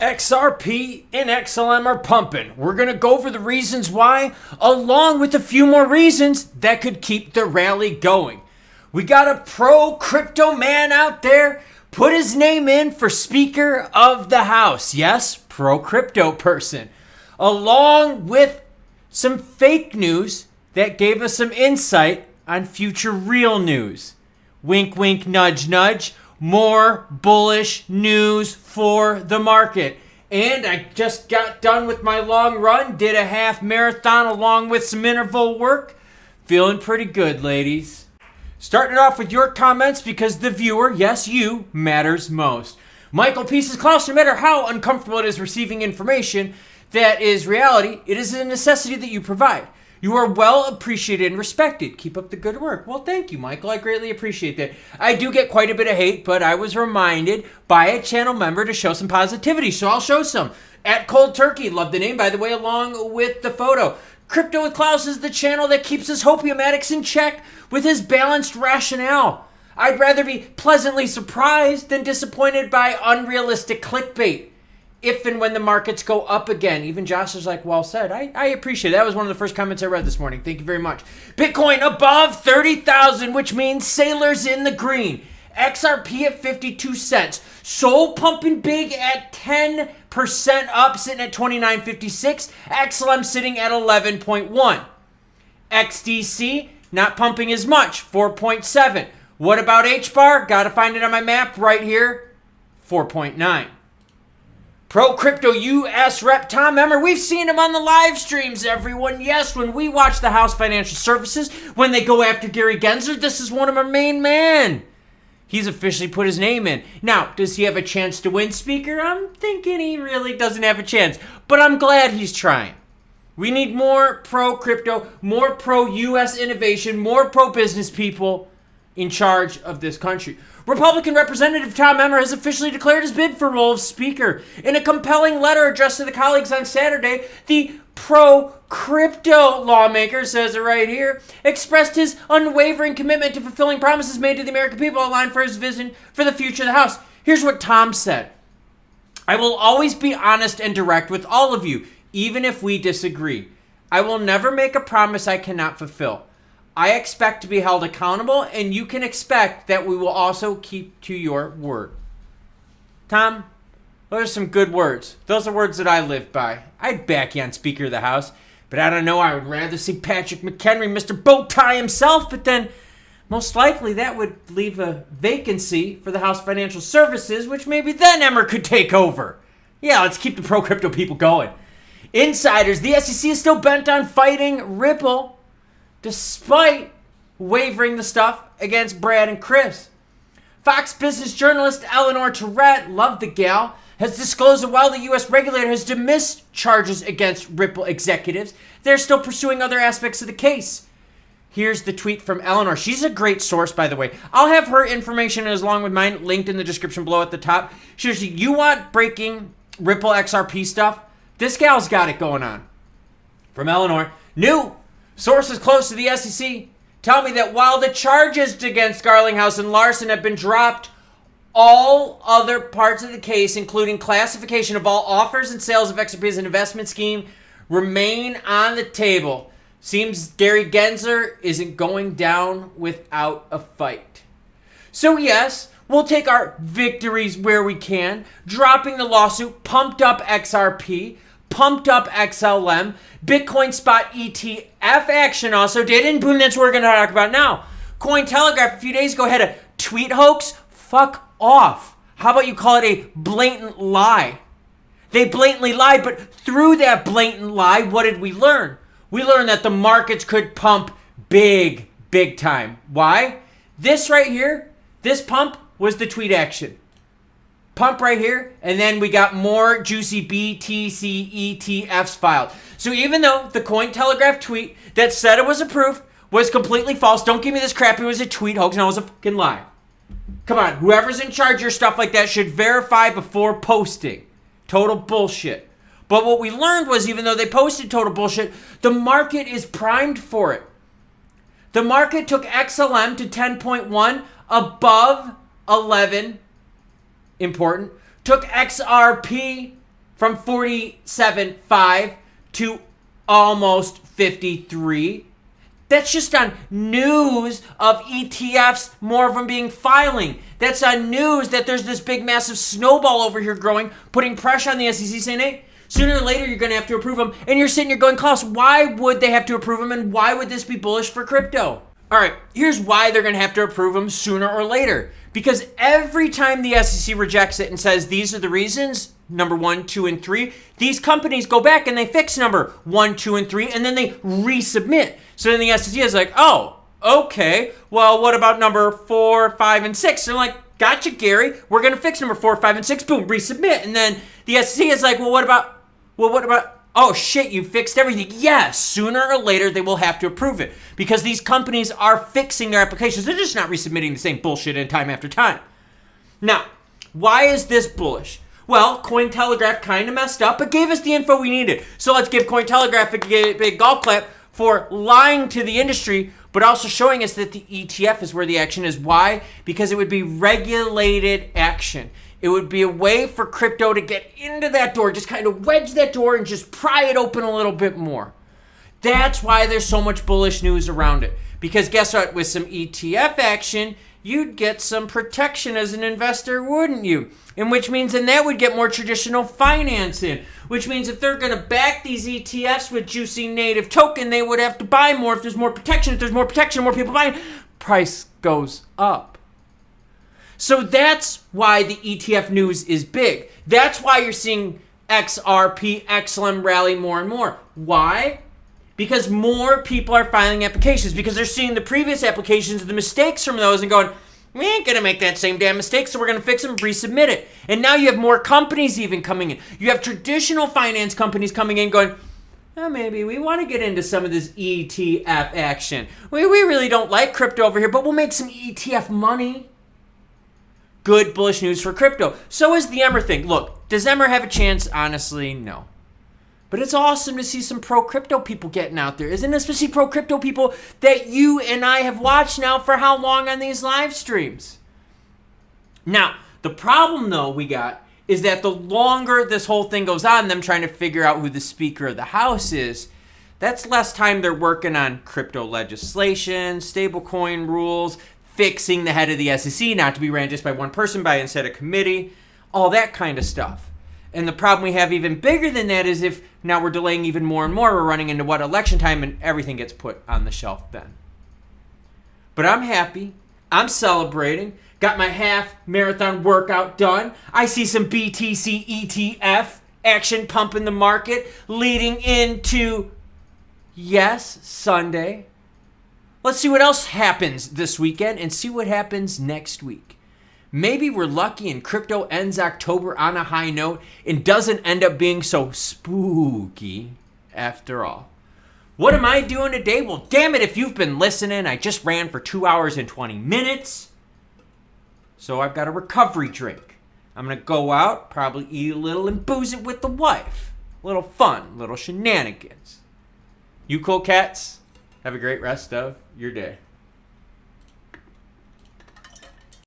XRP and XLM are pumping. We're going to go over the reasons why, along with a few more reasons that could keep the rally going. We got a pro crypto man out there. Put his name in for Speaker of the House. Yes, pro crypto person. Along with some fake news that gave us some insight on future real news. Wink, wink, nudge, nudge. More bullish news for the market. And I just got done with my long run, did a half marathon along with some interval work. Feeling pretty good, ladies. Starting it off with your comments because the viewer, yes, you, matters most. Michael Pieces Klaus, no matter how uncomfortable it is receiving information that is reality, it is a necessity that you provide. You are well appreciated and respected. Keep up the good work. Well, thank you, Michael. I greatly appreciate that. I do get quite a bit of hate, but I was reminded by a channel member to show some positivity, so I'll show some. At Cold Turkey, love the name, by the way, along with the photo. Crypto with Klaus is the channel that keeps his hopiomatics in check with his balanced rationale. I'd rather be pleasantly surprised than disappointed by unrealistic clickbait. If and when the markets go up again. Even Josh is like, well said. I appreciate it. That was one of the first comments I read this morning. Thank you very much. Bitcoin above 30,000, which means sailors in the green. XRP at 52 cents. Soul pumping big at 10% up, sitting at 29.56. XLM sitting at 11.1. XDC not pumping as much, 4.7. What about HBAR? Got to find it on my map right here, 4.9. Pro Crypto US Rep Tom Emmer, we've seen him on the live streams, everyone. Yes, when we watch the House Financial Services, when they go after Gary Gensler, this is one of our main men. He's officially put his name in. Now, does he have a chance to win, Speaker? I'm thinking he really doesn't have a chance, but I'm glad he's trying. We need more pro-crypto, more pro-US innovation, more pro-business people in charge of this country. Republican Representative Tom Emmer has officially declared his bid for role of Speaker. In a compelling letter addressed to the colleagues on Saturday, the pro-crypto lawmaker, says it right here, expressed his unwavering commitment to fulfilling promises made to the American people outlined for his vision for the future of the House. Here's what Tom said. I will always be honest and direct with all of you, even if we disagree. I will never make a promise I cannot fulfill. I expect to be held accountable, and you can expect that we will also keep to your word. Tom, those are some good words. Those are words that I live by. I'd back you on Speaker of the House, but I don't know. I would rather see Patrick McHenry, Mr. Bowtie himself, but then most likely that would leave a vacancy for the House Financial Services, which maybe then Emmer could take over. Yeah, let's keep the pro-crypto people going. Insiders, the SEC is still bent on fighting Ripple, despite wavering the stuff against Brad and Chris. Fox Business journalist Eleanor Tourette, love the gal, has disclosed that while the U.S. regulator has dismissed charges against Ripple executives, they're still pursuing other aspects of the case. Here's the tweet from Eleanor. She's a great source, by the way. I'll have her information as along with mine linked in the description below at the top. Seriously, you want breaking Ripple XRP stuff? This gal's got it going on. From Eleanor, new sources close to the SEC tell me that while the charges against Garlinghouse and Larson have been dropped, all other parts of the case, including classification of all offers and sales of XRP as an investment scheme, remain on the table. Seems Gary Gensler isn't going down without a fight. So yes, we'll take our victories where we can, dropping the lawsuit, pumped up XRP, pumped up XLM, Bitcoin spot ETF action also did, and boom, that's what we're going to talk about now. Cointelegraph a few days ago had a tweet hoax. Fuck off. How about you call it a blatant lie? They blatantly lied, but through that blatant lie, what did we learn? We learned that the markets could pump big time. Why? This right here, this pump was the tweet action. Pump right here, and then we got more juicy BTC ETFs filed. So even though the Cointelegraph tweet that said it was approved was completely false, don't give me this crap, it was a tweet hoax, no, it was a fucking lie. Come on, whoever's in charge of your stuff like that should verify before posting. Total bullshit. But what we learned was even though they posted total bullshit, the market is primed for it. The market took XLM to 10.1 above 11. Important. Took XRP from 47.5 to almost 53. That's just on news of ETFs, more of them being filing. That's on news that there's this big massive snowball over here growing, putting pressure on the SEC saying, hey, sooner or later you're going to have to approve them. And you're sitting here going, Klaus, why would they have to approve them and why would this be bullish for crypto? All right, here's why they're going to have to approve them sooner or later. Because every time the SEC rejects it and says these are the reasons, number 1, 2, and 3, these companies go back and they fix number 1, 2, and 3, and then they resubmit. So then the SEC is like, oh, okay, well, what about number 4, 5, and 6? And they're like, gotcha, Gary, we're going to fix number 4, 5, and 6, boom, resubmit. And then the SEC is like, well, what about, oh shit, you fixed everything. Yes, sooner or later they will have to approve it because these companies are fixing their applications. They're just not resubmitting the same bullshit in time after time. Now, why is this bullish? Well, Cointelegraph kind of messed up, but gave us the info we needed. So let's give Cointelegraph a big golf clap for lying to the industry, but also showing us that the ETF is where the action is. Why? Because it would be regulated action. It would be a way for crypto to get into that door, just kind of wedge that door and just pry it open a little bit more. That's why there's so much bullish news around it. Because guess what? With some ETF action, you'd get some protection as an investor, wouldn't you? And which means then that would get more traditional finance in. Which means if they're going to back these ETFs with juicy native token, they would have to buy more. If there's more protection, more people buying, price goes up. So that's why the ETF news is big. That's why you're seeing XRP, XLM rally more and more. Why? Because more people are filing applications. Because they're seeing the previous applications, the mistakes from those, and going, we ain't going to make that same damn mistake, so we're going to fix them, resubmit it. And now you have more companies even coming in. You have traditional finance companies coming in going, oh, maybe we want to get into some of this ETF action. We really don't like crypto over here, but we'll make some ETF money. Good bullish news for crypto. So is the Emmer thing. Look, does Emmer have a chance? Honestly, no. But it's awesome to see some pro-crypto people getting out there. Isn't it? Especially pro-crypto people that you and I have watched now for how long on these live streams? Now, the problem, though, we got is that the longer this whole thing goes on, them trying to figure out who the Speaker of the House is, that's less time they're working on crypto legislation, stablecoin rules, fixing the head of the SEC, not to be ran just by one person, by instead a committee, all that kind of stuff. And the problem we have even bigger than that is if now we're delaying even more and more, we're running into election time, and everything gets put on the shelf then. But I'm happy. I'm celebrating. Got my half marathon workout done. I see some BTC ETF action pumping the market leading into, yes, Sunday. Let's see what else happens this weekend and see what happens next week. Maybe we're lucky and crypto ends October on a high note and doesn't end up being so spooky after all. What am I doing today? Well, damn it, if you've been listening, I just ran for 2 hours and 20 minutes. So I've got a recovery drink. I'm going to go out, probably eat a little and booze it with the wife. A little fun, little shenanigans. You cool cats? Have a great rest of your day.